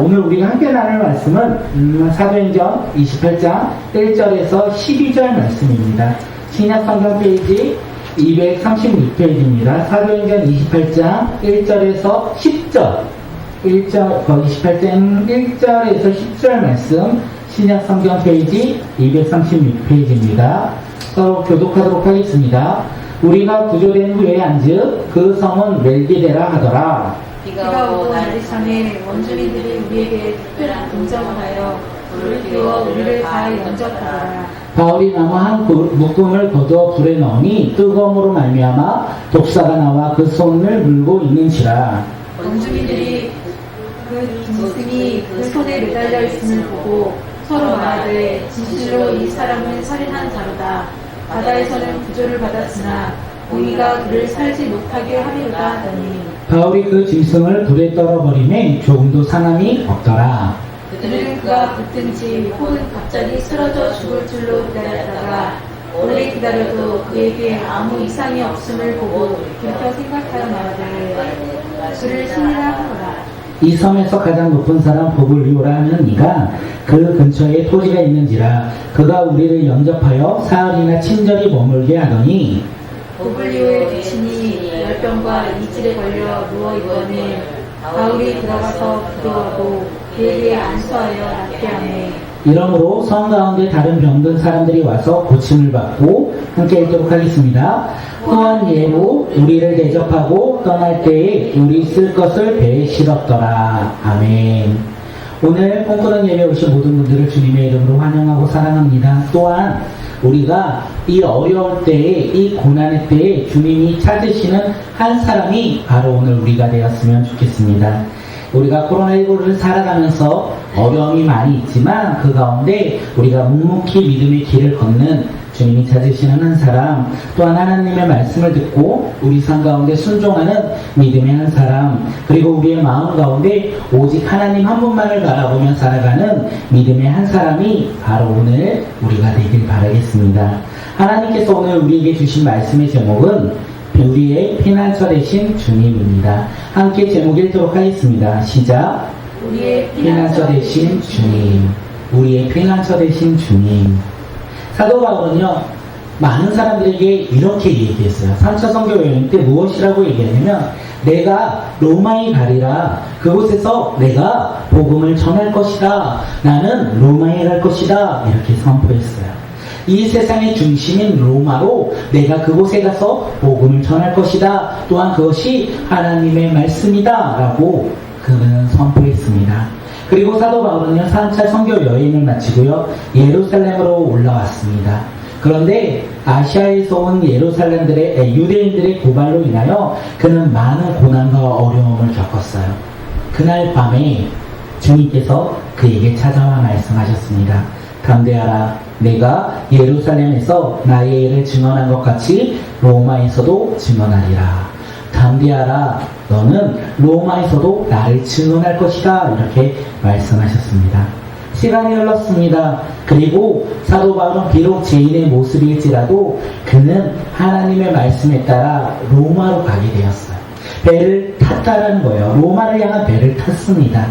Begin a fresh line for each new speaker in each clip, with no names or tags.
오늘 우리가 함께 나눌 말씀은 사도행전 28장 1절에서 12절 말씀입니다. 신약성경 페이지 236페이지입니다. 사도행전 28장 1절에서 10절 28장 1절에서 10절 말씀 신약성경 페이지 236페이지입니다. 서로 교독하도록 하겠습니다. 우리가 구조된 후에 안즉 그 성은 멜기데라 하더라.
비가 오고 날이참에 원주민들이 우리에게 특별한 동정을 하여 불을 피워 우리를 다 영접하더라.
바울이 나무 한 묶음을 거두어 불에 넣으니 뜨거움으로 말미암아 독사가 나와 그 손을 물고 있는지라.
원주민들이 그 짐승이 그 손에 매달려 있음을 보고 서로 말하되 진실로 이 사람은 살인한 자로다. 바다에서는 구조를 받았으나 공의가 그를 살지 못하게 하리로다 하더니
바울이 그 짐승을 불에 떨어버리매 조금도 상함이 없더라.
그들은 그가 붙든지 혹은 갑자기 쓰러져 죽을 줄로 기다렸다가 오래 기다려도 그에게 아무 이상이 없음을 보고 돌이켜 생각하여 말하되 그를 신이라 하더라.
이 섬에서 가장 높은 사람 보블리오라 하는 이가 그 근처에 토지가 있는지라. 그가 우리를 영접하여 사흘이나 친절히 머물게 하더니
보블리오의 부친이 열병과 이질에 걸려 누워있더니 바울이 들어가서 기도하고 그에게 안수하여 낫게 하매
이러므로 성 가운데 다른 병든 사람들이 와서 고침을 받고 함께 읽도록 하겠습니다. 또한 예로 우리를 대접하고 떠날 때에 우리 쓸 것을 배에 실었더라. 아멘. 오늘 꿈꾸는 예배 오신 모든 분들을 주님의 이름으로 환영하고 사랑합니다. 또한 우리가 이 어려울 때에, 이 고난의 때에 주님이 찾으시는 한 사람이 바로 오늘 우리가 되었으면 좋겠습니다. 우리가 코로나19를 살아가면서 어려움이 많이 있지만 그 가운데 우리가 묵묵히 믿음의 길을 걷는 주님이 찾으시는 한 사람, 또한 하나님의 말씀을 듣고 우리 삶 가운데 순종하는 믿음의 한 사람, 그리고 우리의 마음 가운데 오직 하나님 한 분만을 바라보며 살아가는 믿음의 한 사람이 바로 오늘 우리가 되길 바라겠습니다. 하나님께서 오늘 우리에게 주신 말씀의 제목은 우리의 피난처 되신 주님입니다. 함께 제목 읽도록 하겠습니다. 시작.
우리의
피난처 되신 주님. 우리의 피난처 되신 주님. 사도 바울은요, 많은 사람들에게 이렇게 얘기했어요. 3차 선교 여행 때 무엇이라고 얘기하냐면, 내가 로마에 가리라. 그곳에서 내가 복음을 전할 것이다. 나는 로마에 갈 것이다. 이렇게 선포했어요. 이 세상의 중심인 로마로 내가 그곳에 가서 복음을 전할 것이다. 또한 그것이 하나님의 말씀이다. 라고 그는 선포했습니다. 그리고 사도 바울은요, 3차 선교 여행을 마치고요, 예루살렘으로 올라왔습니다. 그런데 아시아에서 온 유대인들의 고발로 인하여 그는 많은 고난과 어려움을 겪었어요. 그날 밤에 주님께서 그에게 찾아와 말씀하셨습니다. 담대하라. 내가 예루살렘에서 나의 일을 증언한 것 같이 로마에서도 증언하리라. 담대하라. 너는 로마에서도 나를 증언할 것이다. 이렇게 말씀하셨습니다. 시간이 흘렀습니다. 그리고 사도 바울은 비록 죄인의 모습일지라도 그는 하나님의 말씀에 따라 로마로 가게 되었어요. 배를 탔다라는 거예요. 로마를 향한 배를 탔습니다.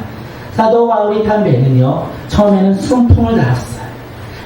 사도 바울이 탄 배는요, 처음에는 순풍을 달았어요.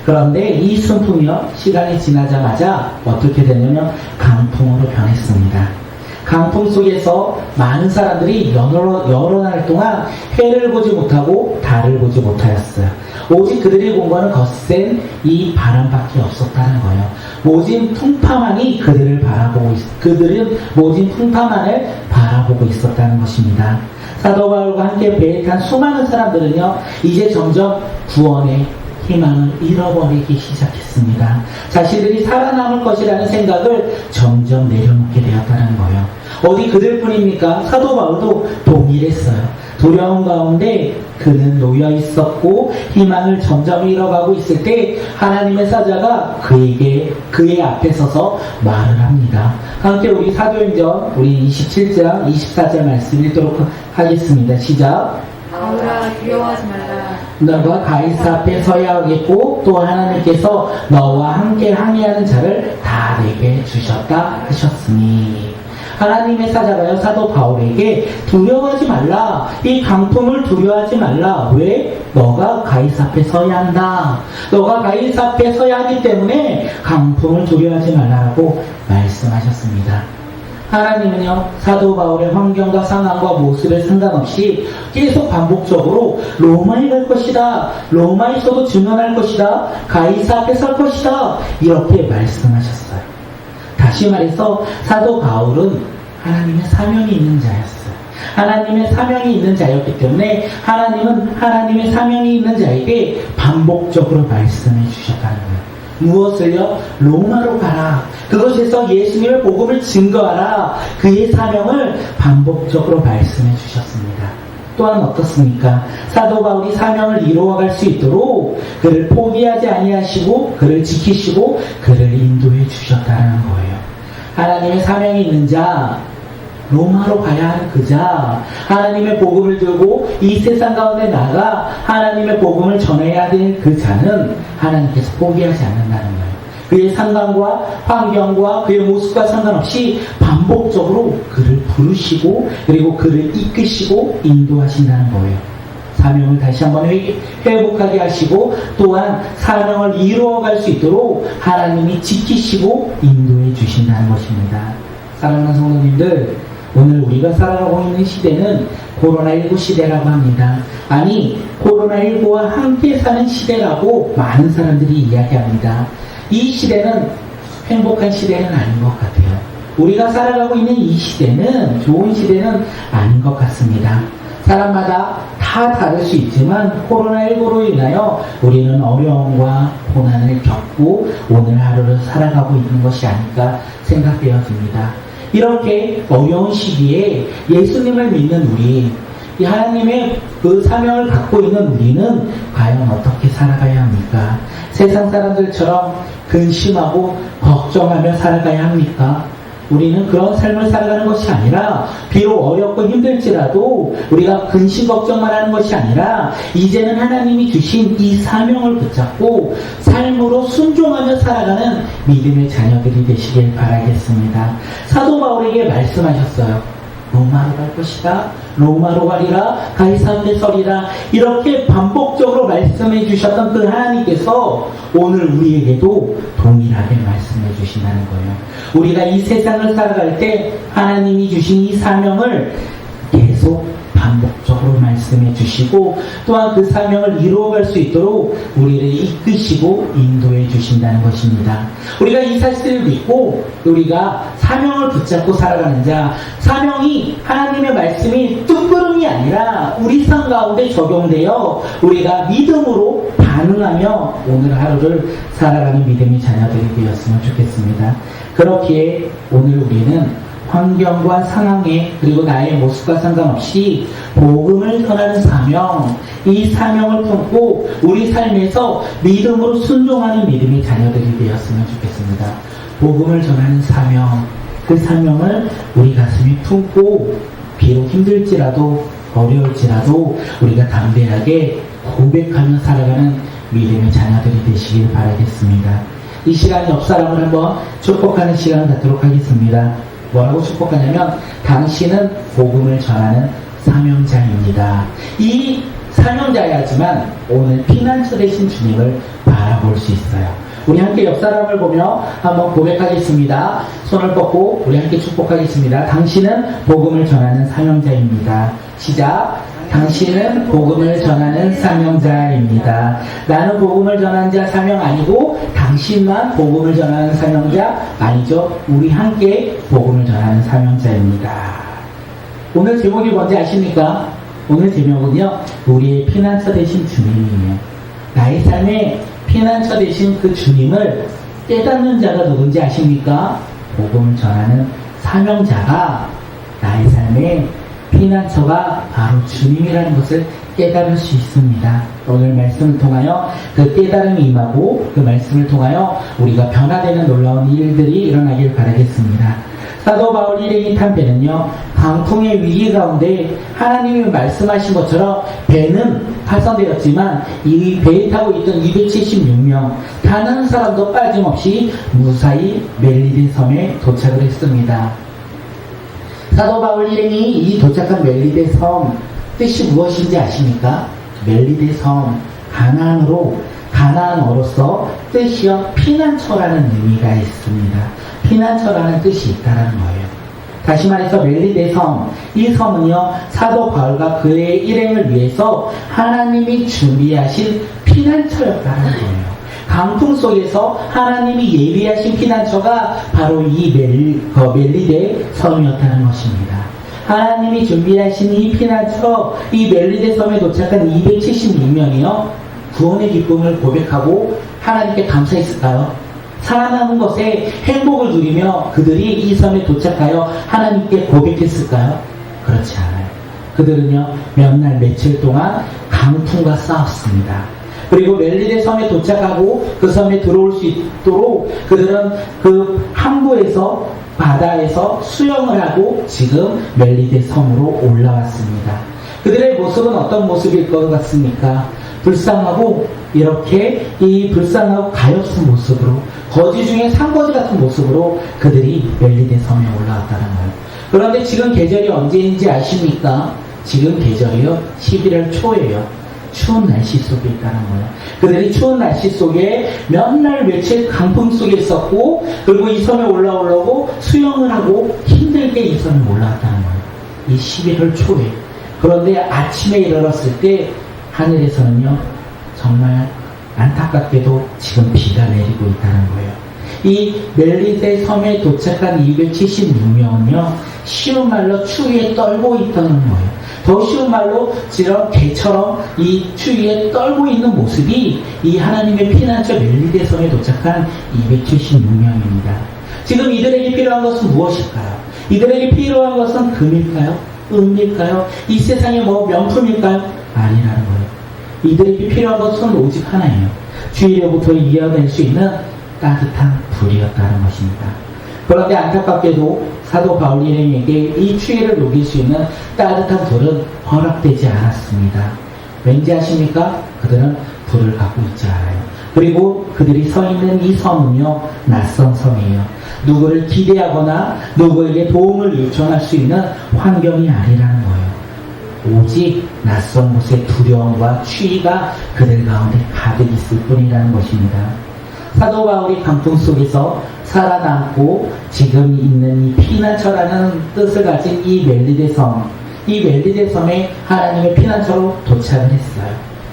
그런데 이 순풍이요, 시간이 지나자마자 어떻게 됐냐면 강풍으로 변했습니다. 강풍 속에서 많은 사람들이 여러 날 동안 해를 보지 못하고 달을 보지 못하였어요. 오직 그들이 본 거는 거센 이 바람밖에 없었다는 거예요. 모진 풍파만이 그들은 모진 풍파만을 바라보고 있었다는 것입니다. 사도 바울과 함께 배에 탄 수많은 사람들은요, 이제 점점 구원의 희망을 잃어버리기 시작했습니다. 자신들이 살아남을 것이라는 생각을 점점 내려놓게 되었다는 거예요. 어디 그들뿐입니까? 사도 바울도 동일했어요. 두려움 가운데 그는 놓여 있었고 희망을 점점 잃어가고 있을 때 하나님의 사자가 그의 앞에 서서 말을 합니다. 함께 우리 사도행전 우리 27장 24절 말씀 읽도록 하겠습니다. 시작.
바울아 두려워하지 말라.
너가 가이사 앞에 서야 하겠고 또 하나님께서 너와 함께 항해하는 자를 다 내게 주셨다 하셨으니. 하나님의 사자가요, 사도 바울에게 두려워하지 말라. 이 강풍을 두려워하지 말라. 왜? 너가 가이사 앞에 서야 한다. 너가 가이사 앞에 서야 하기 때문에 강풍을 두려워하지 말라라고 말씀하셨습니다. 하나님은요, 사도 바울의 환경과 상황과 모습에 상관없이 계속 반복적으로 로마에 갈 것이다. 로마에서도 증언할 것이다. 가이사 앞에 설 것이다. 이렇게 말씀하셨어요. 다시 말해서 사도 바울은 하나님의 사명이 있는 자였어요. 하나님의 사명이 있는 자였기 때문에 하나님은 하나님의 사명이 있는 자에게 반복적으로 말씀해 주셨다는 거예요. 무엇을요? 로마로 가라. 그것에서 예수님의 복음을 증거하라. 그의 사명을 반복적으로 말씀해 주셨습니다. 또한 어떻습니까? 사도 바울이 사명을 이루어갈 수 있도록 그를 포기하지 아니하시고 그를 지키시고 그를 인도해 주셨다는 거예요. 하나님의 사명이 있는 자, 로마로 가야 하는 그 자, 하나님의 복음을 들고 이 세상 가운데 나가 하나님의 복음을 전해야 될 그 자는 하나님께서 포기하지 않는다는 거예요. 그의 상황과 환경과 그의 모습과 상관없이 반복적으로 그를 부르시고 그리고 그를 이끄시고 인도하신다는 거예요. 사명을 다시 한번 회복하게 하시고 또한 사명을 이루어갈 수 있도록 하나님이 지키시고 인도해 주신다는 것입니다. 사랑하는 성도님들, 오늘 우리가 살아가고 있는 시대는 코로나19 시대라고 합니다. 아니, 코로나19와 함께 사는 시대라고 많은 사람들이 이야기합니다. 이 시대는 행복한 시대는 아닌 것 같아요. 우리가 살아가고 있는 이 시대는 좋은 시대는 아닌 것 같습니다. 사람마다 다 다를 수 있지만 코로나19로 인하여 우리는 어려움과 고난을 겪고 오늘 하루를 살아가고 있는 것이 아닐까 생각되어집니다. 이렇게 어려운 시기에 예수님을 믿는 우리, 이 하나님의 그 사명을 갖고 있는 우리는 과연 어떻게 살아가야 합니까? 세상 사람들처럼 근심하고 걱정하며 살아가야 합니까? 우리는 그런 삶을 살아가는 것이 아니라 비록 어렵고 힘들지라도 우리가 근심 걱정만 하는 것이 아니라 이제는 하나님이 주신 이 사명을 붙잡고 삶으로 순종하며 살아가는 믿음의 자녀들이 되시길 바라겠습니다. 사도 바울에게 말씀하셨어요. 로마로 갈 것이다. 로마로 가리라. 가이사 앞에 서리라. 이렇게 반복적으로 말씀해 주셨던 그 하나님께서 오늘 우리에게도 동일하게 말씀해 주신다는 거예요. 우리가 이 세상을 살아갈 때 하나님이 주신 이 사명을 계속 반복적으로 말씀해 주시고 또한 그 사명을 이루어갈 수 있도록 우리를 이끄시고 인도해 주신다는 것입니다. 우리가 이 사실을 믿고 우리가 사명을 붙잡고 살아가는 자, 사명이 하나님의 말씀이 뜬구름이 아니라 우리 삶 가운데 적용되어 우리가 믿음으로 반응하며 오늘 하루를 살아가는 믿음의 자녀들이 되었으면 좋겠습니다. 그렇기에 오늘 우리는 환경과 상황에 그리고 나의 모습과 상관없이 복음을 전하는 사명, 이 사명을 품고 우리 삶에서 믿음으로 순종하는 믿음의 자녀들이 되었으면 좋겠습니다. 복음을 전하는 사명, 그 사명을 우리 가슴에 품고 비록 힘들지라도 어려울지라도 우리가 담대하게 고백하며 살아가는 믿음의 자녀들이 되시길 바라겠습니다. 이 시간 옆 사람을 한번 축복하는 시간을 갖도록 하겠습니다. 뭐라고 축복하냐면 당신은 복음을 전하는 사명자입니다. 이 사명자야지만 오늘 피난처 되신 주님을 바라볼 수 있어요. 우리 함께 옆 사람을 보며 한번 고백하겠습니다. 손을 뻗고 우리 함께 축복하겠습니다. 당신은 복음을 전하는 사명자입니다. 시작. 당신은 복음을 전하는 사명자입니다. 나는 복음을 전하는 자 사명 아니고 당신만 복음을 전하는 사명자 아니죠. 우리 함께 복음을 전하는 사명자입니다. 오늘 제목이 뭔지 아십니까? 오늘 제목은요, 우리의 피난처 되신 주님이에요. 나의 삶에 피난처 되신 그 주님을 깨닫는 자가 누군지 아십니까? 복음을 전하는 사명자가 나의 삶에 피난처가 바로 주님이라는 것을 깨달을 수 있습니다. 오늘 말씀을 통하여 그 깨달음이 임하고 그 말씀을 통하여 우리가 변화되는 놀라운 일들이 일어나길 바라겠습니다. 사도 바울 일행이 탄 배는요, 강풍의 위기 가운데 하나님이 말씀하신 것처럼 배는 파손되었지만 이 배에 타고 있던 276명 단 한 사람도 빠짐없이 무사히 멜리데 섬에 도착을 했습니다. 사도 바울 일행이 이 도착한 멜리데 섬 뜻이 무엇인지 아십니까? 멜리데 섬, 가나안어로서 뜻이요 피난처라는 의미가 있습니다. 피난처라는 뜻이 있다는 거예요. 다시 말해서 멜리데 섬, 이 섬은요 사도 바울과 그의 일행을 위해서 하나님이 준비하신 피난처였다는 거예요. 강풍 속에서 하나님이 예비하신 피난처가 바로 이 멜리데 섬이었다는 것입니다. 하나님이 준비하신 이 피난처, 이 멜리데 섬에 도착한 276명이요 구원의 기쁨을 고백하고 하나님께 감사했을까요? 살아남은 것에 행복을 누리며 그들이 이 섬에 도착하여 하나님께 고백했을까요? 그렇지 않아요. 그들은요 몇 날 며칠 동안 강풍과 싸웠습니다. 그리고 멜리데 섬에 도착하고 그 섬에 들어올 수 있도록 그들은 그 항구에서 바다에서 수영을 하고 지금 멜리데 섬으로 올라왔습니다. 그들의 모습은 어떤 모습일 것 같습니까? 불쌍하고 이렇게 이 불쌍하고 가엾은 모습으로 거지 중에 산거지 같은 모습으로 그들이 멜리데 섬에 올라왔다는 거예요. 그런데 지금 계절이 언제인지 아십니까? 지금 계절이요 11월 초예요. 추운 날씨 속에 있다는 거예요. 그들이 추운 날씨 속에 몇 날 며칠 강풍 속에 있었고 그리고 이 섬에 올라오려고 수영을 하고 힘들게 이 섬에 올라왔다는 거예요. 이 11월 초에. 그런데 아침에 일어났을 때 하늘에서는요 정말 안타깝게도 지금 비가 내리고 있다는 거예요. 이 멜리데 섬에 도착한 276명은요 쉬운 말로 추위에 떨고 있다는 거예요. 더 쉬운 말로 지금 개처럼 이 추위에 떨고 있는 모습이 이 하나님의 피난처 멜리데 섬에 도착한 276명입니다. 지금 이들에게 필요한 것은 무엇일까요? 이들에게 필요한 것은 금일까요? 은일까요? 이 세상의 뭐 명품일까요? 아니라는 거예요. 이들에게 필요한 것은 오직 하나예요. 추위로부터 이겨낼 수 있는 따뜻한 불이었다는 것입니다. 그런데 안타깝게도 사도 바울 일행에게 이 추위를 녹일 수 있는 따뜻한 불은 허락되지 않았습니다. 왠지 아십니까? 그들은 불을 갖고 있지 않아요. 그리고 그들이 서 있는 이 섬은요 낯선 섬이에요. 누구를 기대하거나 누구에게 도움을 요청할 수 있는 환경이 아니라는 거예요. 오직 낯선 곳의 두려움과 추위가 그들 가운데 가득 있을 뿐이라는 것입니다. 사도 바울이 강풍 속에서 살아남고 지금 있는 이 피난처라는 뜻을 가진 이 멜리데 섬, 이 멜리데 섬에 하나님의 피난처로 도착을 했어요.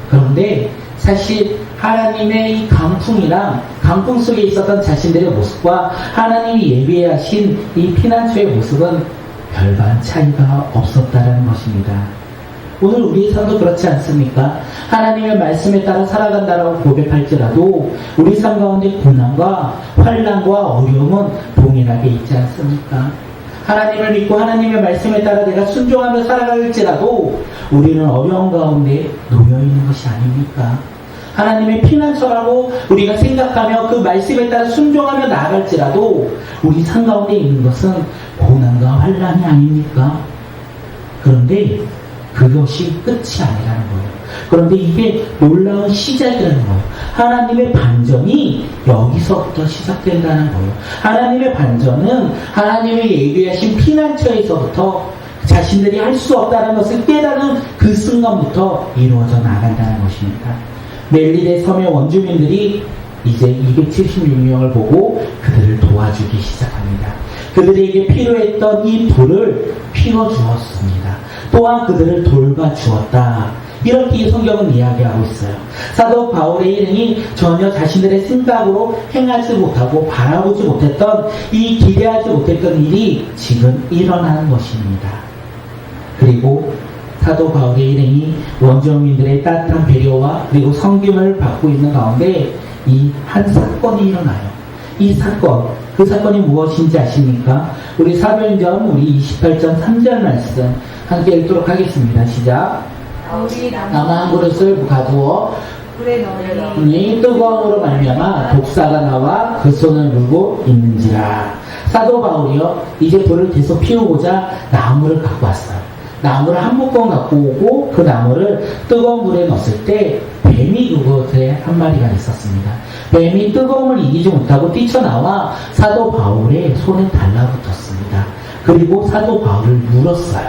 그런데 사실 하나님의 이 강풍이랑 강풍 속에 있었던 자신들의 모습과 하나님이 예비하신 이 피난처의 모습은 별반 차이가 없었다는 것입니다. 오늘 우리의 삶도 그렇지 않습니까? 하나님의 말씀에 따라 살아간다라고 고백할지라도 우리 삶 가운데 고난과 환난과 어려움은 동일하게 있지 않습니까? 하나님을 믿고 하나님의 말씀에 따라 내가 순종하며 살아갈지라도 우리는 어려움 가운데 놓여있는 것이 아닙니까? 하나님의 피난처라고 우리가 생각하며 그 말씀에 따라 순종하며 나아갈지라도 우리 삶 가운데 있는 것은 고난과 환난이 아닙니까? 그런데 그것이 끝이 아니라는 거예요. 그런데 이게 놀라운 시작이라는 거예요. 하나님의 반전이 여기서부터 시작된다는 거예요. 하나님의 반전은 하나님의 예비하신 피난처에서부터 자신들이 할 수 없다는 것을 깨달은 그 순간부터 이루어져 나간다는 것입니다. 멜리데 섬의 원주민들이 이제 276명을 보고 그들을 도와주기 시작합니다. 그들에게 필요했던 이 불을 피워주었습니다. 또한 그들을 돌봐주었다. 이렇게 성경은 이야기하고 있어요. 사도 바울의 일행이 전혀 자신들의 생각으로 행하지 못하고 바라보지 못했던 이 기대하지 못했던 일이 지금 일어나는 것입니다. 그리고 사도 바울의 일행이 원주민들의 따뜻한 배려와 그리고 섬김을 받고 있는 가운데 이 한 사건이 일어나요. 이 사건, 그 사건이 무엇인지 아십니까? 우리 사도행전 우리 28장 3절 말씀 함께 읽도록 하겠습니다. 시작.
바울이
나무 한 그릇을 가두어
불에 넣으니
뜨거움으로 말미암아 독사가 나와 그 손을 물고 있는지라. 사도 바울이요 이제 불을 계속 피우고자 나무를 갖고 왔어요. 나무를 한 묶음 갖고 오고 그 나무를 뜨거운 물에 넣었을 때 뱀이 그곳에 한 마리가 있었습니다. 뱀이 뜨거움을 이기지 못하고 뛰쳐나와 사도 바울의 손에 달라붙었습니다. 그리고 사도 바울을 물었어요.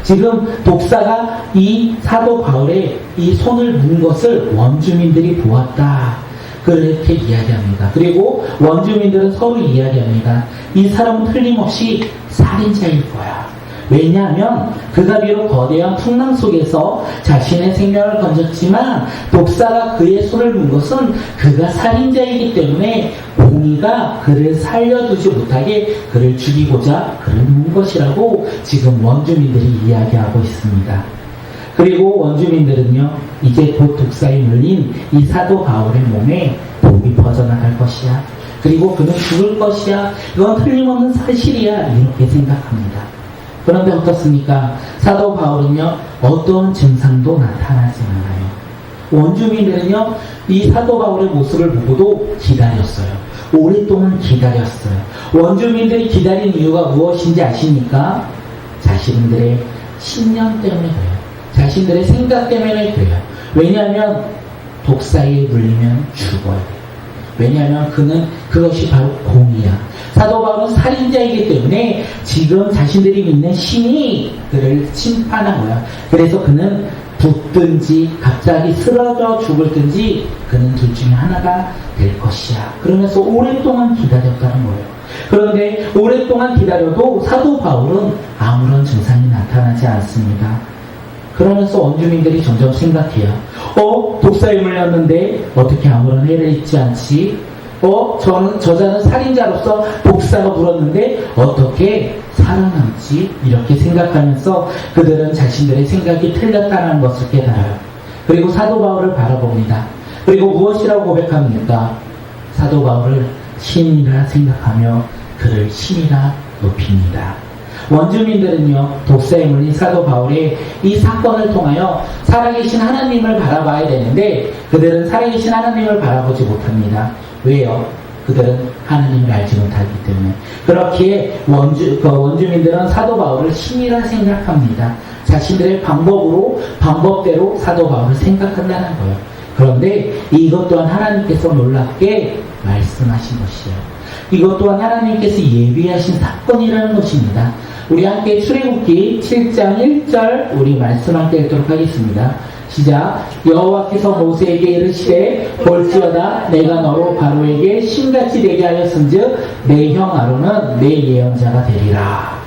지금 독사가 이 사도 바울의 이 손을 문 것을 원주민들이 보았다. 그렇게 이야기합니다. 그리고 원주민들은 서로 이야기합니다. 이 사람은 틀림없이 살인자일 거야. 왜냐하면 그가 비록 거대한 풍랑 속에서 자신의 생명을 건졌지만 독사가 그의 손을 문 것은 그가 살인자이기 때문에 공의가 그를 살려두지 못하게 그를 죽이고자 그를 문 것이라고 지금 원주민들이 이야기하고 있습니다. 그리고 원주민들은요, 이제 곧 독사에 물린 이 사도 바울의 몸에 독이 퍼져나갈 것이야. 그리고 그는 죽을 것이야. 이건 틀림없는 사실이야. 이렇게 생각합니다. 그런데 어떻습니까? 사도 바울은요, 어떤 증상도 나타나지 않아요. 원주민들은요, 이 사도 바울의 모습을 보고도 기다렸어요. 오랫동안 기다렸어요. 원주민들이 기다린 이유가 무엇인지 아십니까? 자신들의 신념 때문에 그래요. 자신들의 생각 때문에 그래요. 왜냐하면 독사에 물리면 죽어야 돼요. 왜냐하면 그것이 바로 공이야. 사도 바울은 살인자이기 때문에 지금 자신들이 믿는 신이 그를 심판한 거야. 그래서 그는 붙든지 갑자기 쓰러져 죽을든지 그는 둘 중에 하나가 될 것이야. 그러면서 오랫동안 기다렸다는 거예요. 그런데 오랫동안 기다려도 사도 바울은 아무런 증상이 나타나지 않습니다. 그러면서 원주민들이 점점 생각해요. 독사에 물렸는데 어떻게 아무런 해를 입지 않지? 저자는 살인자로서 독사가 물었는데 어떻게 살아남지? 이렇게 생각하면서 그들은 자신들의 생각이 틀렸다는 것을 깨달아요. 그리고 사도 바울을 바라봅니다. 그리고 무엇이라고 고백합니까? 사도 바울을 신이라 생각하며 그를 신이라 높입니다. 원주민들은요, 독사에 물린 사도 바울의 이 사건을 통하여 살아계신 하나님을 바라봐야 되는데 그들은 살아계신 하나님을 바라보지 못합니다. 왜요? 그들은 하나님을 알지 못하기 때문에. 그렇게 원주민들은 사도 바울을 신이라 생각합니다. 자신들의 방법대로 사도 바울을 생각한다는 거예요. 그런데 이것 또한 하나님께서 놀랍게 말씀하신 것이에요. 이것 또한 하나님께서 예비하신 사건이라는 것입니다. 우리 함께 출애굽기 7장 1절 우리 말씀 함께 읽도록 하겠습니다. 시작. 여호와께서 모세에게 이르시되 볼지어다 내가 너로 바로에게 신같이 되게 하였은즉 내 형 아론은 내 예언자가 되리라.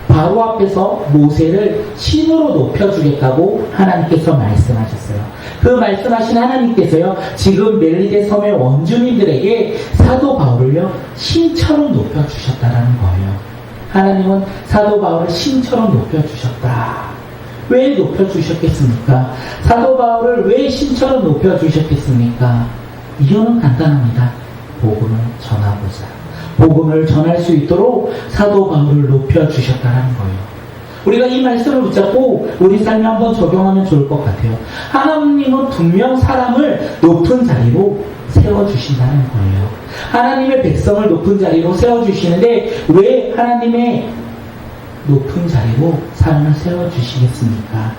바로 앞에서 모세를 신으로 높여주겠다고 하나님께서 말씀하셨어요. 그 말씀하신 하나님께서요, 지금 멜리데 섬의 원주민들에게 사도 바울을요, 신처럼 높여주셨다라는 거예요. 하나님은 사도 바울을 신처럼 높여주셨다. 왜 높여주셨겠습니까? 사도 바울을 왜 신처럼 높여주셨겠습니까? 이유는 간단합니다. 복음을 전하고자. 복음을 전할 수 있도록 사도 바울을 높여주셨다는 거예요. 우리가 이 말씀을 붙잡고 우리 삶에 한번 적용하면 좋을 것 같아요. 하나님은 분명 사람을 높은 자리로 세워주신다는 거예요. 하나님의 백성을 높은 자리로 세워주시는데 왜 하나님의 높은 자리로 사람을 세워주시겠습니까?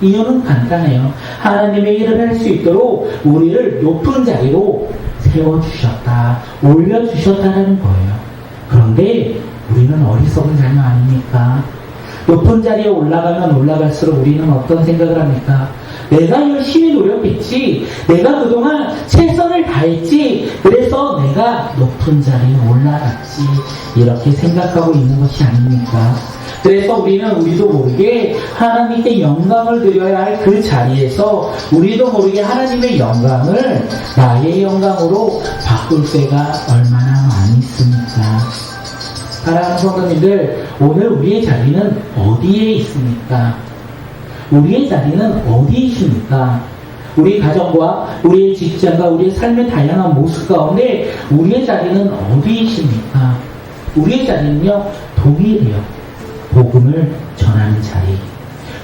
이유는 간단해요. 하나님의 일을 할 수 있도록 우리를 높은 자리로 세워주셨다, 올려주셨다는 거예요. 그런데 우리는 어리석은 자녀 아닙니까? 높은 자리에 올라가면 올라갈수록 우리는 어떤 생각을 합니까? 내가 열심히 노력했지, 내가 그동안 최선을 다했지, 그래서 내가 높은 자리에 올라갔지, 이렇게 생각하고 있는 것이 아닙니까? 그래서 우리도 모르게 하나님께 영광을 드려야 할 그 자리에서 우리도 모르게 하나님의 영광을 나의 영광으로 바꿀 때가 얼마나 많이 있습니까? 사랑하는 성도님들, 오늘 우리의 자리는 어디에 있습니까? 우리의 자리는 어디에 있습니까? 우리 가정과 우리의 직장과 우리의 삶의 다양한 모습 가운데 우리의 자리는 어디에 있습니까? 우리의 자리는요, 동일해요. 복음을 전하는 자리.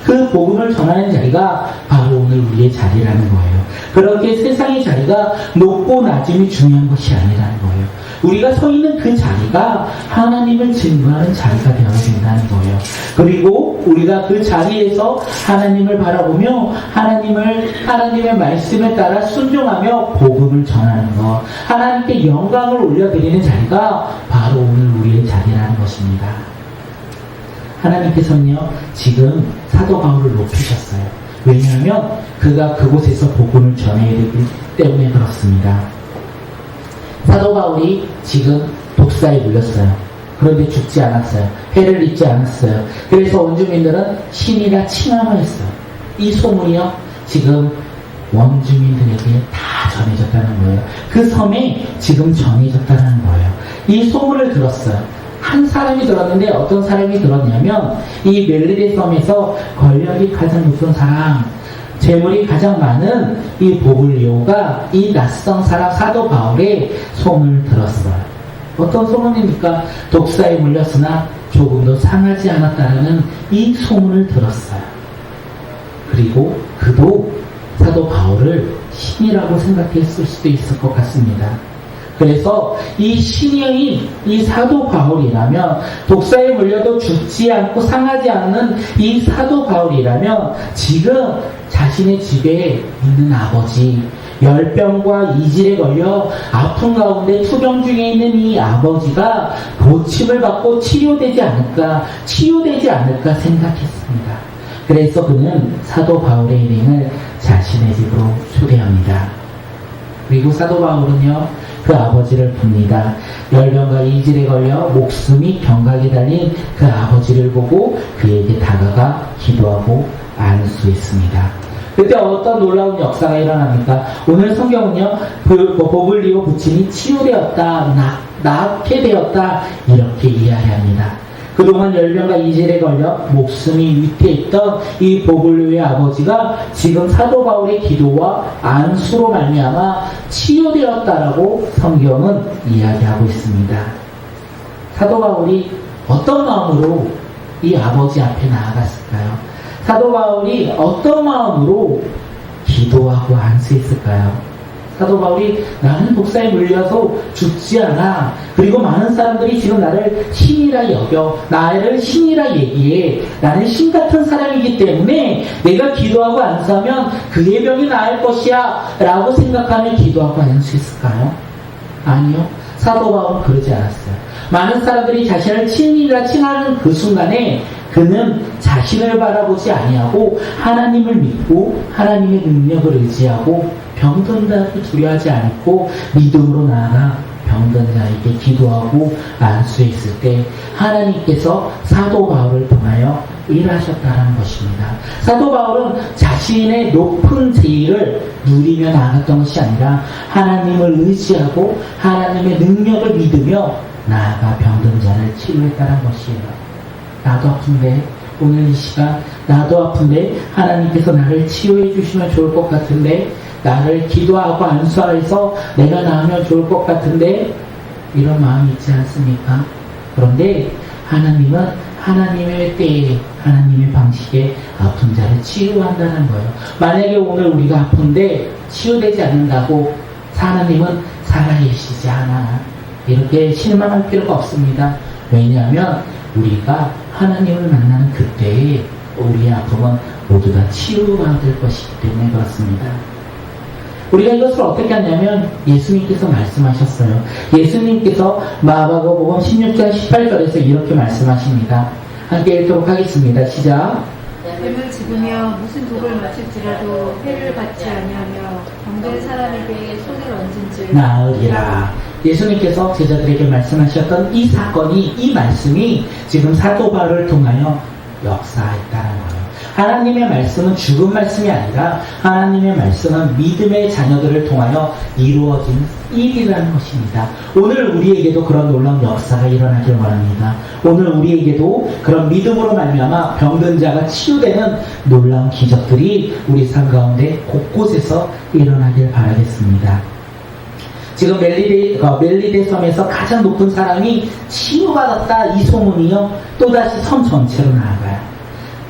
그 복음을 전하는 자리가 바로 오늘 우리의 자리라는 거예요. 그렇게 세상의 자리가 높고 낮음이 중요한 것이 아니라는 거예요. 우리가 서 있는 그 자리가 하나님을 증거하는 자리가 되어야 된다는 거예요. 그리고 우리가 그 자리에서 하나님을 바라보며 하나님의 말씀에 따라 순종하며 복음을 전하는 것, 하나님께 영광을 올려드리는 자리가 바로 오늘 우리의 자리라는 것입니다. 하나님께서는요, 지금 사도 바울을 높이셨어요. 왜냐하면 그가 그곳에서 복음을 전해야 되기 때문에 그렇습니다. 사도 바울이 지금 독사에 물렸어요. 그런데 죽지 않았어요. 해를 입지 않았어요. 그래서 원주민들은 신이라 칭함을 했어요. 이 소문이요, 지금 원주민들에게 다 전해졌다는 거예요. 그 섬에 지금 전해졌다는 거예요. 이 소문을 들었어요. 한 사람이 들었는데 어떤 사람이 들었냐면 이 멜리데 섬에서 권력이 가장 높은 사람, 재물이 가장 많은 이 보블리오가 이 낯선 사람 사도 바울의 소문을 들었어요. 어떤 소문입니까? 독사에 물렸으나 조금도 상하지 않았다는 이 소문을 들었어요. 그리고 그도 사도 바울을 신이라고 생각했을 수도 있을 것 같습니다. 그래서 이 신여인 이 사도 바울이라면, 독사에 물려도 죽지 않고 상하지 않는 이 사도 바울이라면 지금 자신의 집에 있는 아버지, 열병과 이질에 걸려 아픈 가운데 투병 중에 있는 이 아버지가 고침을 받고 치료되지 않을까 생각했습니다. 그래서 그는 사도 바울의 일행을 자신의 집으로 초대합니다. 그리고 사도 바울은요, 그 아버지를 붑니다. 열병과 이질에 걸려 목숨이 경각에 달린 그 아버지를 보고 그에게 다가가 기도하고 안수했습니다. 그때 어떤 놀라운 역사가 일어납니까? 오늘 성경은요, 그 보블리오 부친이 치유되었다, 낫게 되었다, 이렇게 이야기합니다. 그동안 열병과 이질에 걸려 목숨이 위태했던 이 보블리오의 아버지가 지금 사도 바울의 기도와 안수로 말미암아 치유되었다라고 성경은 이야기하고 있습니다. 사도 바울이 어떤 마음으로 이 아버지 앞에 나아갔을까요? 사도 바울이 어떤 마음으로 기도하고 안수했을까요? 사도 바울이 나는 독사에 물려서 죽지 않아. 그리고 많은 사람들이 지금 나를 신이라 여겨. 나를 신이라 얘기해. 나는 신 같은 사람이기 때문에 내가 기도하고 안수하면 그의 병이 나을 것이야 라고 생각하며 기도하고 안수했을까요? 아니요. 사도 바울은 그러지 않았어요. 많은 사람들이 자신을 신이라 칭하는 그 순간에 그는 자신을 바라보지 아니하고 하나님을 믿고 하나님의 능력을 의지하고 병든 자를 두려워하지 않고 믿음으로 나아가 병든 자에게 기도하고 안수했을 때 하나님께서 사도 바울을 통하여 일하셨다는 것입니다. 사도 바울은 자신의 높은 지위를 누리며 나아갔던 것이 아니라 하나님을 의지하고 하나님의 능력을 믿으며 나아가 병든 자를 치료했다는 것이에요. 나도 아픈데, 오늘 이 시간 나도 아픈데 하나님께서 나를 치유해 주시면 좋을 것 같은데, 나를 기도하고 안수해서 내가 나으면 좋을 것 같은데, 이런 마음이 있지 않습니까? 그런데 하나님은 하나님의 때에, 하나님의 방식에 아픈 자를 치유한다는 거예요. 만약에 오늘 우리가 아픈데 치유되지 않는다고 하나님은 살아계시지 않아, 이렇게 실망할 필요가 없습니다. 왜냐하면 우리가 하나님을 만나는 그때에 우리의 아픔은 모두 다 치유받을 것이기 때문에 그렇습니다. 우리가 이것을 어떻게 하냐면 예수님께서 말씀하셨어요. 예수님께서 마가복음 16장 18절에서 이렇게 말씀하십니다. 함께 읽도록 하겠습니다. 시작.
뱀을 집으며 무슨 독을 마실지라도 해를 받지 아니하며 병든 사람에게 손을 얹은즉
나으리라. 예수님께서 제자들에게 말씀하셨던 이 사건이, 이 말씀이 지금 사도 바울을 통하여 역사했다는 거예요. 하나님의 말씀은 죽은 말씀이 아니라 하나님의 말씀은 믿음의 자녀들을 통하여 이루어진 일이라는 것입니다. 오늘 우리에게도 그런 놀라운 역사가 일어나길 원합니다. 오늘 우리에게도 그런 믿음으로 말미암아 병든 자가 치유되는 놀라운 기적들이 우리 삶 가운데 곳곳에서 일어나길 바라겠습니다. 지금 멜리데 섬에서 가장 높은 사람이 치유받았다, 이 소문이요, 또다시 섬 전체로 나아가요.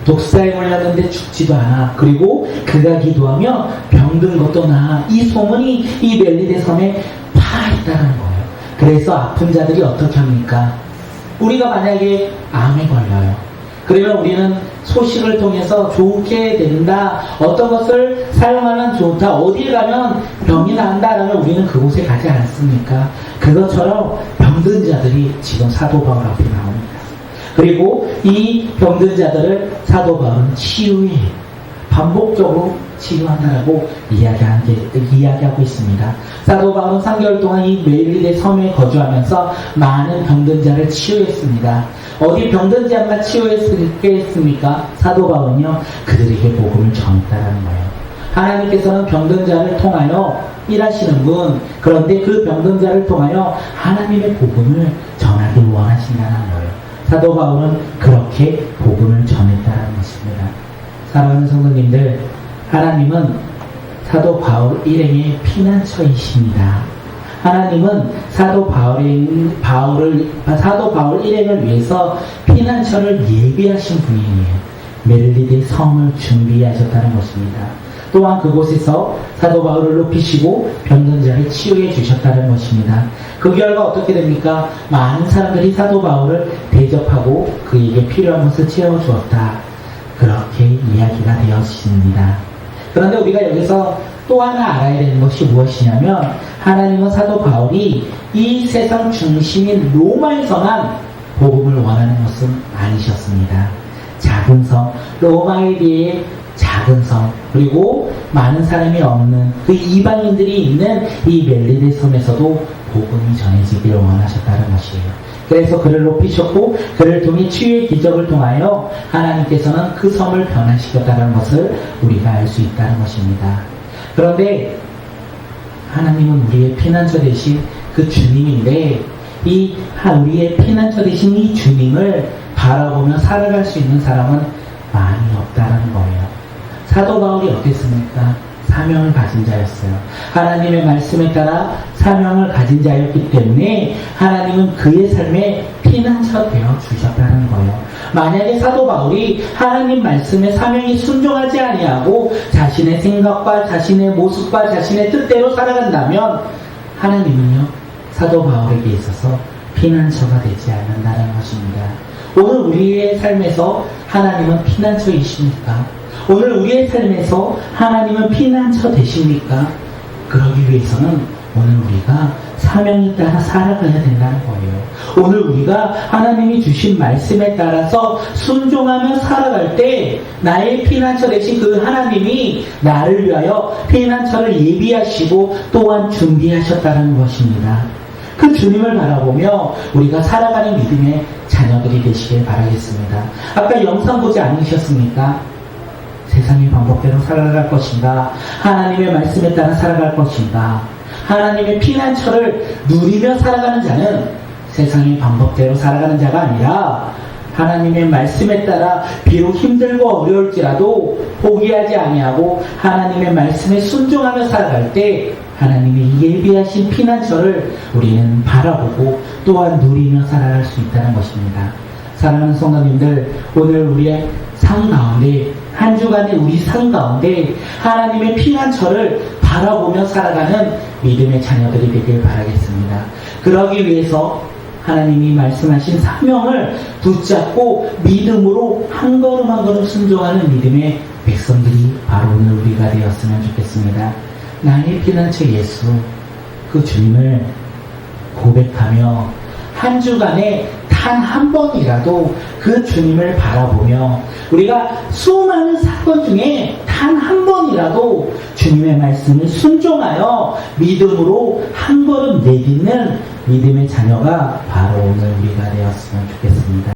독사에 물렸는데 죽지도 않아. 그리고 그가 기도하며 병든 것도 나아. 이 소문이 이 멜리데 섬에 파 있다는 거예요. 그래서 아픈 자들이 어떻게 합니까? 우리가 만약에 암에 걸려요. 그러면 우리는 소식을 통해서 좋게 된다, 어떤 것을 사용하면 좋다, 어디에 가면 병이 난다라면 우리는 그곳에 가지 않습니까? 그것처럼 병든 자들이 지금 사도 바울 앞에 나옵니다. 그리고 이 병든 자들을 사도 바울은 치유해 반복적으로 치유한다라고 이야기하고 있습니다. 사도 바울은 3개월 동안 이 멜리데 섬에 거주하면서 많은 병든 자를 치유했습니다. 어디 병든 자만 치유했겠습니까? 사도 바울은요, 그들에게 복음을 전했다는 거예요. 하나님께서는 병든 자를 통하여 일하시는 분, 그런데 그 병든 자를 통하여 하나님의 복음을 전하길 원하신다는 거예요. 사도 바울은 그렇게 복음을 전했다는 것입니다. 사랑하는 성도님들, 하나님은 사도 바울 일행의 피난처이십니다. 하나님은 사도 바울 일행을 위해서 피난처를 예비하신 분이에요. 멜리데 섬을 준비하셨다는 것입니다. 또한 그곳에서 사도 바울을 높이시고 병든 자를 치유해 주셨다는 것입니다. 그 결과 어떻게 됩니까? 많은 사람들이 사도 바울을 대접하고 그에게 필요한 것을 채워주었다. 그렇게 이야기가 되었습니다. 그런데 우리가 여기서 또 하나 알아야 되는 것이 무엇이냐면, 하나님은 사도 바울이 이 세상 중심인 로마에서만 복음을 원하는 것은 아니셨습니다. 작은 성, 로마에 비해 작은 성, 그리고 많은 사람이 없는 그 이방인들이 있는 이 멜리데 섬에서도 복음이 전해지기를 원하셨다는 것이에요. 그래서 그를 높이셨고 그를 통해 치유의 기적을 통하여 하나님께서는 그 섬을 변화시켰다는 것을 우리가 알 수 있다는 것입니다. 그런데 하나님은 우리의 피난처 되신 그 주님인데, 우리의 피난처 되신 이 주님을 바라보며 살아갈 수 있는 사람은 많이 없다는 거예요. 사도 바울이 어땠습니까? 사명을 가진 자였어요. 하나님의 말씀에 따라 사명을 가진 자였기 때문에 하나님은 그의 삶에 피난처 되어 주셨다는 거예요. 만약에 사도 바울이 하나님 말씀에 사명이 순종하지 아니하고 자신의 생각과 자신의 모습과 자신의 뜻대로 살아간다면 하나님은요, 사도 바울에게 있어서 피난처가 되지 않는다는 것입니다. 오늘 우리의 삶에서 하나님은 피난처이십니까? 오늘 우리의 삶에서 하나님은 피난처 되십니까? 그러기 위해서는 오늘 우리가 사명에 따라 살아가야 된다는 거예요. 오늘 우리가 하나님이 주신 말씀에 따라서 순종하며 살아갈 때 나의 피난처 되신 그 하나님이 나를 위하여 피난처를 예비하시고 또한 준비하셨다는 것입니다. 그 주님을 바라보며 우리가 살아가는 믿음의 자녀들이 되시길 바라겠습니다. 아까 영상 보지 않으셨습니까? 세상의 방법대로 살아갈 것인가? 하나님의 말씀에 따라 살아갈 것인가? 하나님의 피난처를 누리며 살아가는 자는 세상의 방법대로 살아가는 자가 아니라 하나님의 말씀에 따라 비록 힘들고 어려울지라도 포기하지 아니하고 하나님의 말씀에 순종하며 살아갈 때 하나님이 예비하신 피난처를 우리는 바라보고 또한 누리며 살아갈 수 있다는 것입니다. 사랑하는 성도님들, 오늘 우리의 삶 가운데, 한 주간의 우리 삶 가운데 하나님의 피난처를 바라보며 살아가는 믿음의 자녀들이 되길 바라겠습니다. 그러기 위해서 하나님이 말씀하신 사명을 붙잡고 믿음으로 한 걸음 한 걸음 순종하는 믿음의 백성들이 바로 오늘 우리가 되었으면 좋겠습니다. 나의 피난처 예수, 그 주님을 고백하며 한 주간에 단 한 번이라도 그 주님을 바라보며 우리가 수많은 사건 중에 단 한 번이라도 주님의 말씀을 순종하여 믿음으로 한 걸음 내딛는 믿음의 자녀가 바로 오늘 우리가 되었으면 좋겠습니다.